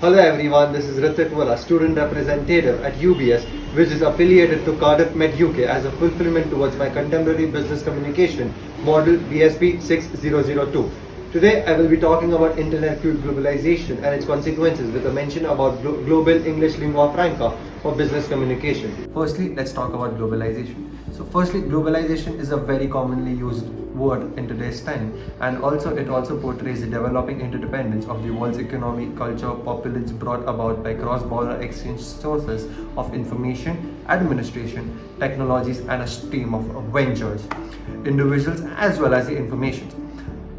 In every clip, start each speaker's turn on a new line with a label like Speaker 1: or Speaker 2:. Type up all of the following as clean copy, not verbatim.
Speaker 1: Hello everyone, this is Ritik Mula, student representative at UBS, which is affiliated to Cardiff Med UK as a fulfillment towards my contemporary business communication model BSP 6002. Today I will be talking about internet-fueled globalization and its consequences with a mention about global English lingua franca for business communication. Firstly, let's talk about globalization. So firstly, globalization is a very commonly used word in today's time, and it also portrays the developing interdependence of the world's economy, culture, populace brought about by cross-border exchange sources of information, administration, technologies, and a stream of ventures, individuals as well as the information.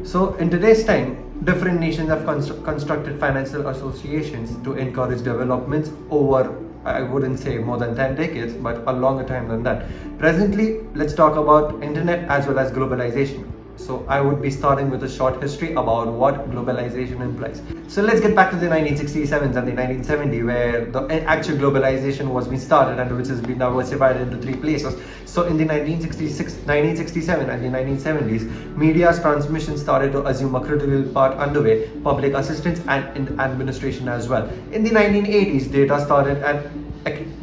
Speaker 1: So in today's time, different nations have constructed financial associations to encourage developments over, I wouldn't say more than 10 decades, but a longer time than that. Presently, let's talk about internet as well as globalization. So I would be starting with a short history about what globalization implies. So let's get back to the 1967s and the 1970s, where the actual globalization was being started and which has been diversified into three places. So in the 1967 and the 1970s, media's transmission started to assume a critical part underway, public assistance and in administration as well. In the 1980s,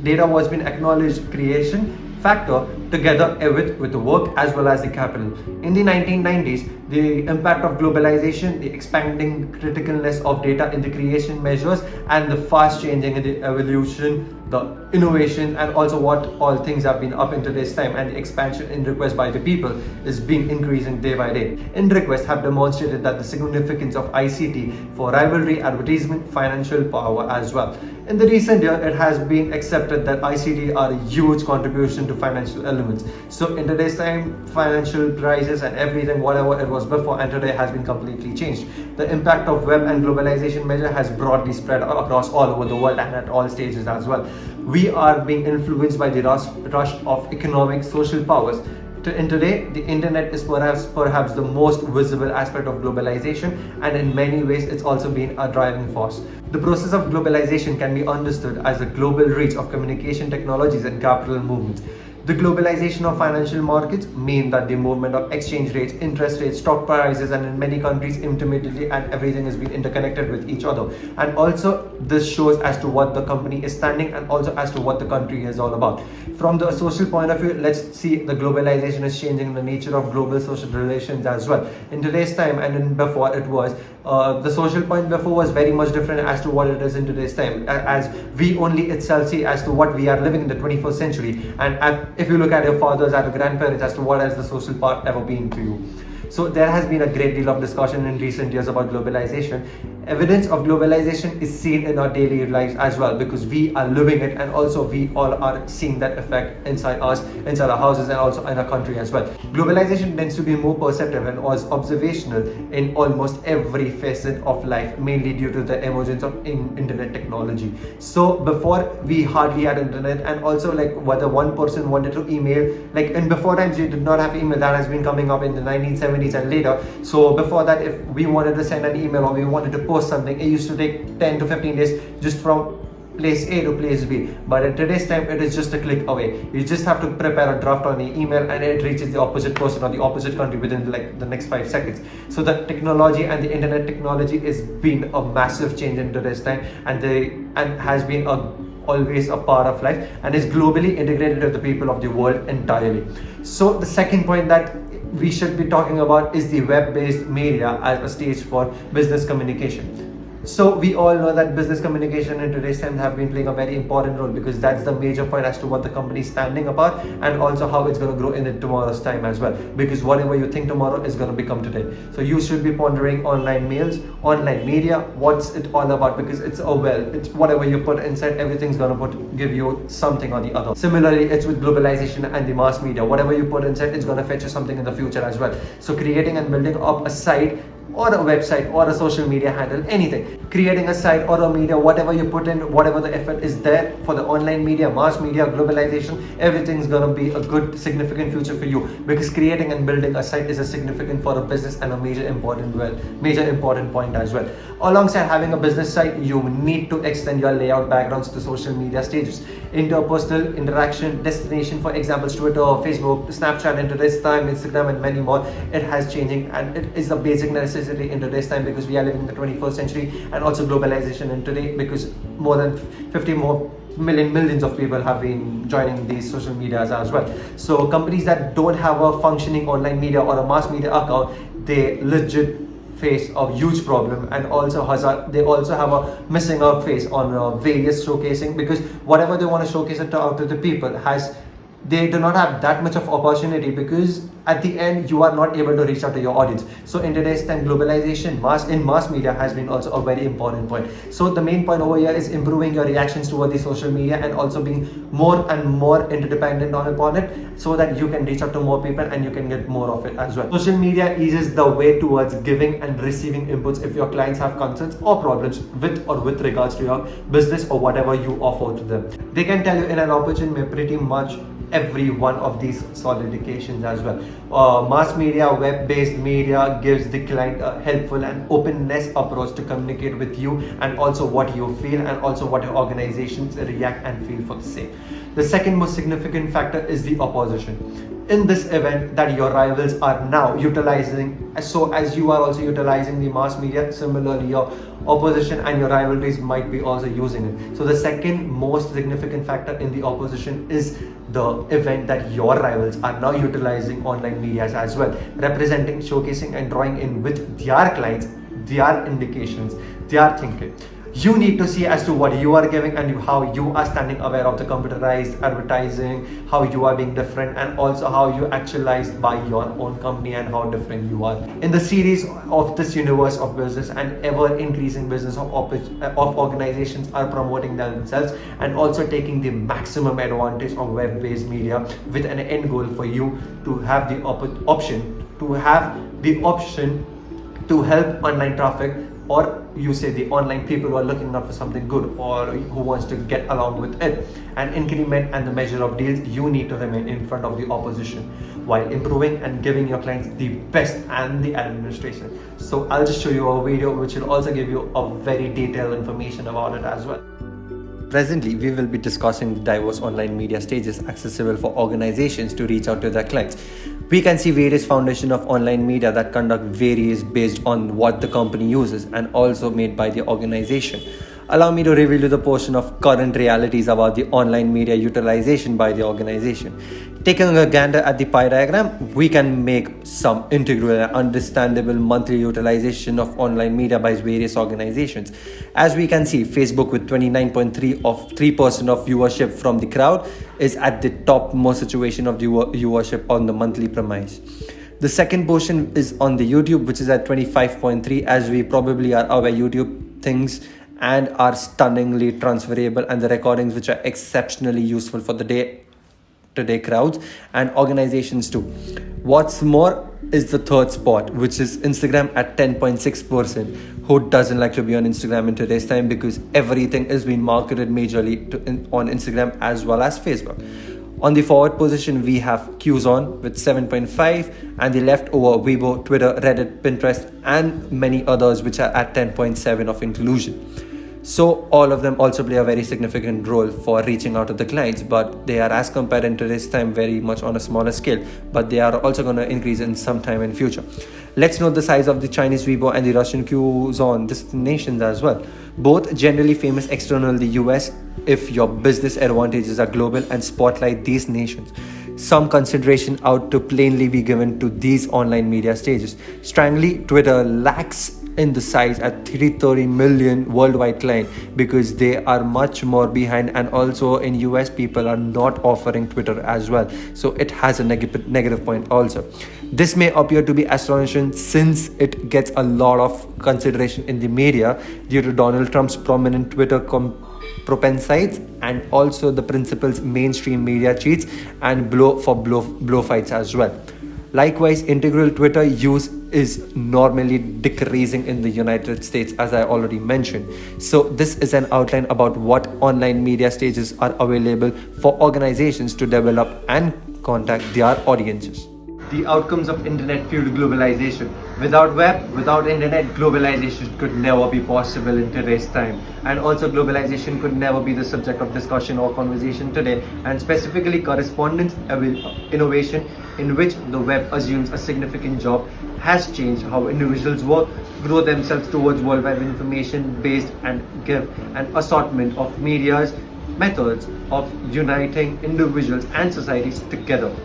Speaker 1: data was being acknowledged creation factor together with the work as well as the capital. In the 1990s, the impact of globalization, the expanding criticalness of data in the creation measures, and the fast changing in the evolution, the innovation, and also what all things have been up in today's time, and the expansion in request by the people is being increasing day by day. In requests have demonstrated that the significance of ICT for rivalry, advertisement, financial power as well. In the recent year, it has been accepted that ICT are a huge contribution to financial elements. So in today's time, financial prices and everything, whatever it was before and today, has been completely changed. The impact of web and globalization measure has broadly spread across all over the world and at all stages as well. We are being influenced by the rush of economic, social powers. In today, the internet is perhaps the most visible aspect of globalization, and in many ways it's also been a driving force. The process of globalization can be understood as a global reach of communication technologies and capital movements. The globalization of financial markets mean that the movement of exchange rates, interest rates, stock prices, and in many countries intermittently, and everything is being interconnected with each other. And also this shows as to what the company is standing and also as to what the country is all about. From the social point of view, let's see the globalization is changing the nature of global social relations as well. In today's time and in before it was, the social point before was very much different as to what it is in today's time, as we only itself see as to what we are living in the 21st century, and if you look at your fathers and your grandparents as to what has the social part ever been to you. So there has been a great deal of discussion in recent years about globalization. Evidence of globalization is seen in our daily lives as well, because we are living it, and also we all are seeing that effect inside us, inside our houses, and also in our country as well. Globalization tends to be more perceptive and was observational in almost every facet of life, mainly due to the emergence of internet technology. So before, we hardly had internet, and also like whether one person wanted to email, like in before times you did not have email. That has been coming up in the 1970s and later. So before that, if we wanted to send an email or we wanted to post something, it used to take 10 to 15 days just from place A to place B. But in today's time, it is just a click away. You just have to prepare a draft on the email and it reaches the opposite person or the opposite country within like the next 5 seconds. So the technology and the internet technology is been a massive change in today's time, and has been always a part of life, and is globally integrated with the people of the world entirely. So the second point that we should be talking about is the web-based media as a stage for business communication. So we all know that business communication in today's time have been playing a very important role, because that's the major point as to what the company is standing apart, and also how it's going to grow in tomorrow's time as well, because whatever you think tomorrow is going to become today. So you should be pondering online mails, online media, what's it all about, because it's whatever you put inside, everything's going to give you something or the other. Similarly, it's with globalization and the mass media. Whatever you put inside, it's going to fetch you something in the future as well. So creating and building up a site or a website or a social media handle, anything, creating a site or a media, whatever you put in, whatever the effort is there for the online media, mass media, globalization, everything's going to be a good significant future for you, because creating and building a site is a significant for a business and a major important point as well. Alongside having a business site, you need to extend your layout backgrounds to social media stages, interpersonal interaction, destination, for example Twitter, Facebook, Snapchat, in today's time, Instagram, and many more. It has changing, and it is a basic necessity necessary in today's time, because we are living in the 21st century, and also globalization in today, because more than 50 more millions of people have been joining these social medias as well. So companies that don't have a functioning online media or a mass media account, they legit face a huge problem, and also they also have a missing out phase on various showcasing, because whatever they want to showcase it out to the people they do not have that much of opportunity, because at the end you are not able to reach out to your audience. So in today's time, globalization mass media has been also a very important point. So the main point over here is improving your reactions toward the social media, and also being more and more interdependent upon it, so that you can reach out to more people and you can get more of it as well. Social media is the way towards giving and receiving inputs if your clients have concerns or problems with regards to your business or whatever you offer to them. They can tell you in an opportunity pretty much every one of these solidifications as well. Mass media, web-based media gives the client a helpful and openness approach to communicate with you, and also what you feel, and also what your organizations react and feel for the same. The second most significant factor is the opposition. In this event that your rivals are now utilizing, so as you are also utilizing the mass media, similarly your opposition and your rivalries might be also using it. So the second most significant factor in the opposition is the event that your rivals are now utilizing online medias as well, representing, showcasing and drawing in with their clients, their indications, their thinking. You need to see as to what you are giving and how you are standing aware of the computerized advertising, how you are being different, and also how you actualized by your own company and how different you are. In the series of this universe of business, and ever increasing business of organizations are promoting themselves and also taking the maximum advantage of web-based media, with an end goal for you to have the option to help online traffic, or you say the online people who are looking up for something good, or who wants to get along with it, and increment and the measure of deals. You need to remain in front of the opposition while improving and giving your clients the best and the administration. So I'll just show you a video which will also give you a very detailed information about it as well. Presently, we will be discussing the diverse online media stages accessible for organizations to reach out to their clients. We can see various foundations of online media that conduct varies based on what the company uses, and also made by the organization. Allow me to reveal you the portion of current realities about the online media utilization by the organization. Taking a gander at the pie diagram, we can make some integral and understandable monthly utilization of online media by various organizations. As we can see, Facebook with 29.3% of viewership from the crowd is at the top most situation of the viewership on the monthly premise. The second portion is on the YouTube, which is at 25.3%. As we probably are aware, YouTube things and are stunningly transferable, and the recordings which are exceptionally useful for the day-to-day crowds and organizations too. What's more is the third spot, which is Instagram at 10.6%. Who doesn't like to be on Instagram in today's time, because everything is being marketed majorly on Instagram as well as Facebook. On the forward position, we have Qzone with 7.5%, and the left over Weibo, Twitter, Reddit, Pinterest, and many others which are at 10.7% of inclusion. So all of them also play a very significant role for reaching out to the clients, but they are, as compared in today's time, very much on a smaller scale, but they are also going to increase in some time in future. Let's note the size of the Chinese Weibo and the Russian Qzone destinations as well. Both generally famous external the US if your business advantages are global, and spotlight these nations. Some consideration ought to plainly be given to these online media stages. Strangely, Twitter lacks in the size at 330 million worldwide client, because they are much more behind, and also in US people are not offering Twitter as well, so it has a negative point also. This may appear to be astonishing, since it gets a lot of consideration in the media due to Donald Trump's prominent Twitter propensites, and also the principal's mainstream media cheats and blow fights as well. Likewise, integral Twitter use is normally decreasing in the United States, as I already mentioned. So this is an outline about what online media stages are available for organizations to develop and contact their audiences. the outcomes of internet-fueled globalization. Without web, without internet, globalization could never be possible in today's time. And also globalization could never be the subject of discussion or conversation today. And specifically correspondence innovation, in which the web assumes a significant job, has changed how individuals work, grow themselves towards worldwide information based, and give an assortment of media's methods of uniting individuals and societies together,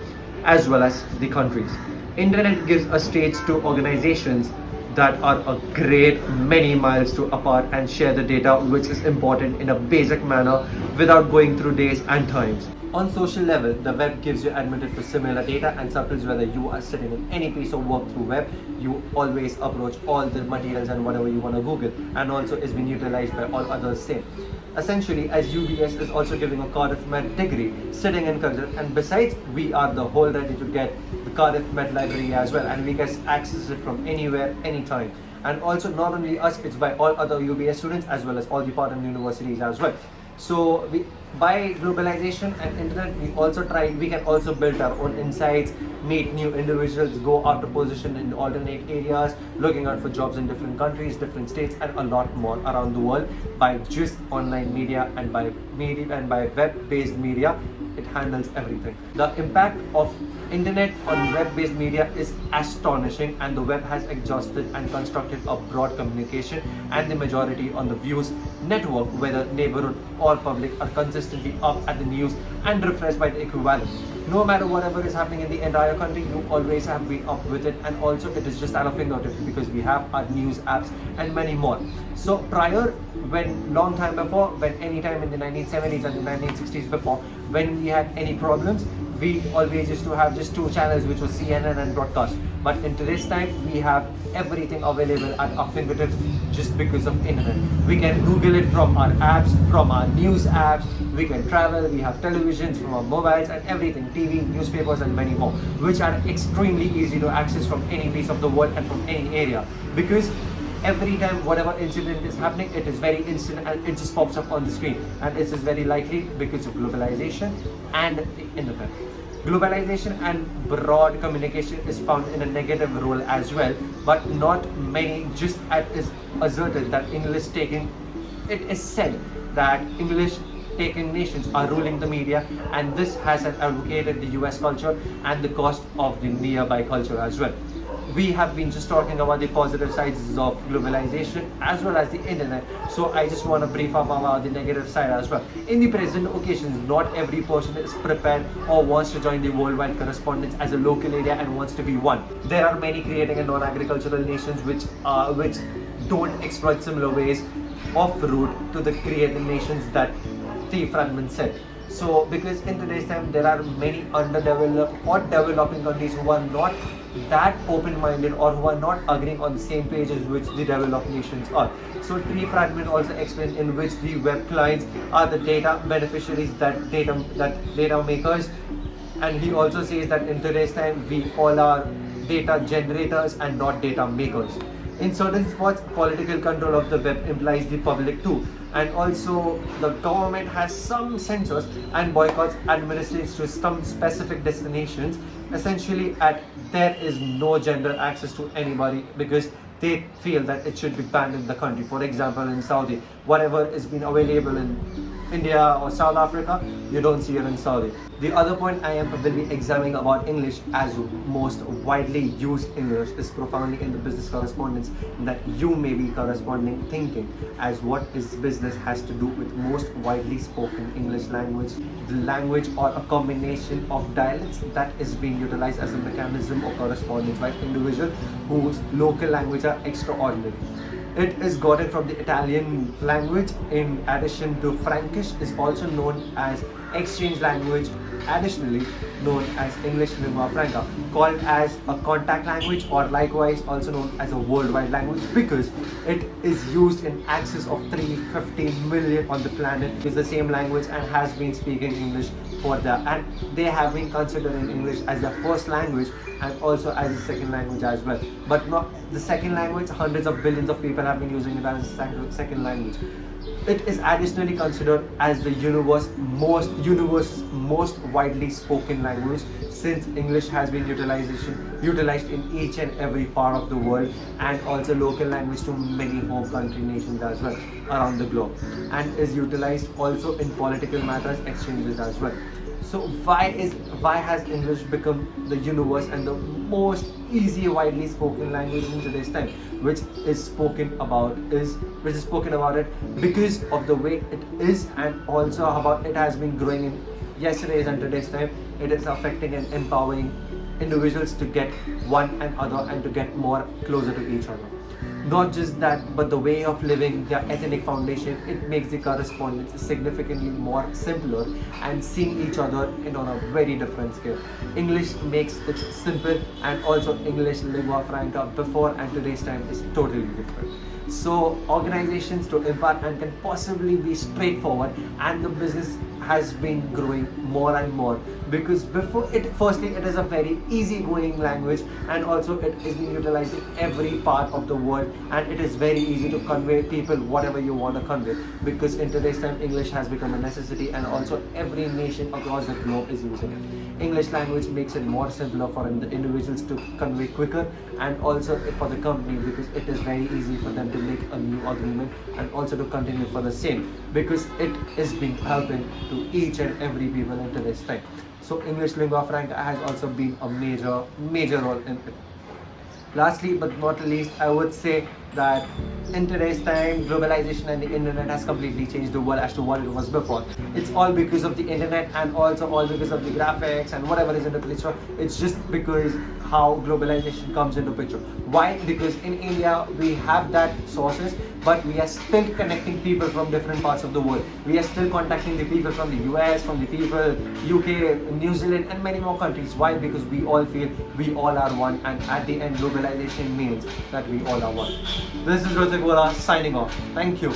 Speaker 1: as well as the countries. Internet gives a stage to organizations that are a great many miles to apart and share the data, which is important in a basic manner without going through days and times. On social level, the web gives you admitted to similar data, and suppose whether you are sitting in any piece of work through web, you always approach all the materials and whatever you want to Google, and also is being utilized by all others same. Essentially, as UBS is also giving a Cardiff Met degree sitting in Cardiff, and besides, we are the whole ready to get the Cardiff Met library as well, and we can access it from anywhere, anytime. And also, not only us, it's by all other UBS students as well as all the partner universities as well. So by globalization and internet, we can also build our own insights, meet new individuals, go after position in alternate areas, looking out for jobs in different countries, different states, and a lot more around the world by just online media and by web-based media. It handles everything. The impact of internet on web-based media is astonishing, and the web has exhausted and constructed a broad communication, and the majority on the views network, whether neighborhood or public, are consistently up at the news and refreshed by the equivalent. No matter whatever is happening in the entire country, you always have been up with it, and also it is just at a fingertip because we have our news apps and many more. So prior, when long time before, when any time in the 1970s and the 1960s before, when we had any problems, we always used to have just two channels, which was CNN and broadcast. But in today's time, we have everything available at our fingertips just because of internet. We can Google it from our apps, from our news apps. We can travel. We have televisions from our mobiles and everything, TV, newspapers, and many more, which are extremely easy to access from any piece of the world and from any area. Because every time whatever incident is happening, it is very instant and it just pops up on the screen, and it is very likely because of globalization and the internet. Globalization and broad communication is found in a negative role as well, but not many. Just as is asserted that it is said that English taking nations are ruling the media, and this has advocated the US culture and the cost of the nearby culture as well. We have been just talking about the positive sides of globalization as well as the internet, so I just want to brief up about the negative side as well. In the present occasions, not every person is prepared or wants to join the worldwide correspondence as a local area and wants to be one. There are many creating and non-agricultural nations which don't exploit similar ways of route to the created nations that the fragment said. So because in today's time there are many underdeveloped or developing countries who are not that open-minded or who are not agreeing on the same page as which the developed nations are. So Tree Fragment also explains in which the web clients are the data beneficiaries, that data makers, and he also says that in today's time we all are data generators and not data makers. In certain spots, political control of the web implies the public too, and also the government has some censors and boycotts administrates to some specific destinations. Essentially, there is no gender access to anybody because they feel that it should be banned in the country. For example, in Saudi, whatever is been available in India or South Africa, you don't see it in Saudi. The other point I will be examining about English as most widely used English is profoundly in the business correspondence, that you may be corresponding thinking as what is business has to do with most widely spoken English language, the language or a combination of dialects that is being utilized as a mechanism of correspondence by individuals whose local language are extraordinary. It is gotten from the Italian language in addition to Frankish, is also known as exchange language, additionally known as English lingua franca, called as a contact language or likewise also known as a worldwide language because it is used in excess of 350 million on the planet. Is the same language and has been speaking English and they have been considering English as their first language and also as a second language as well. But not the second language, hundreds of billions of people have been using it as a second language. It is additionally considered as the universe's
Speaker 2: most widely spoken language, since English has been utilized in each and every part of the world, and also local language to many home country nations as well around the globe, and is utilized also in political matters exchanges as well. So why has English become the universe and the most easy widely spoken language in today's time, which is spoken about it because of the way it is, and also about it has been growing in yesterday's and today's time. It is affecting and empowering individuals to get one another and to get more closer to each other. Not just that, but the way of living, their ethnic foundation, it makes the correspondence significantly more simpler and seeing each other in on a very different scale. English makes it simple, and also English lingua franca before and today's time is totally different. So organizations to impart and can possibly be straightforward, and the business has been growing more and more because before it, firstly, it is a very easygoing language, and also it is being utilized in every part of the world, and it is very easy to convey people whatever you want to convey, because in today's time English has become a necessity, and also every nation across the globe is using it. English language makes it more simpler for the individuals to convey quicker, and also for the company, because it is very easy for them to make a new agreement and also to continue for the same, because it is being helping to each and every people in today's time. So English lingua franca has also been a major role in it. Lastly but not least, I would say that in today's time, globalization and the internet has completely changed the world as to what it was before. It's all because of the internet, and also all because of the graphics and whatever is in the picture. It's just because how globalization comes into picture. Why? Because in India we have that sources, but we are still connecting people from different parts of the world. We are still contacting the people from the US, from the people UK, New Zealand, and many more countries. Why? Because we all feel we all are one, and at the end globalization means that we all are one. This is Ritik Vohra signing off. Thank you.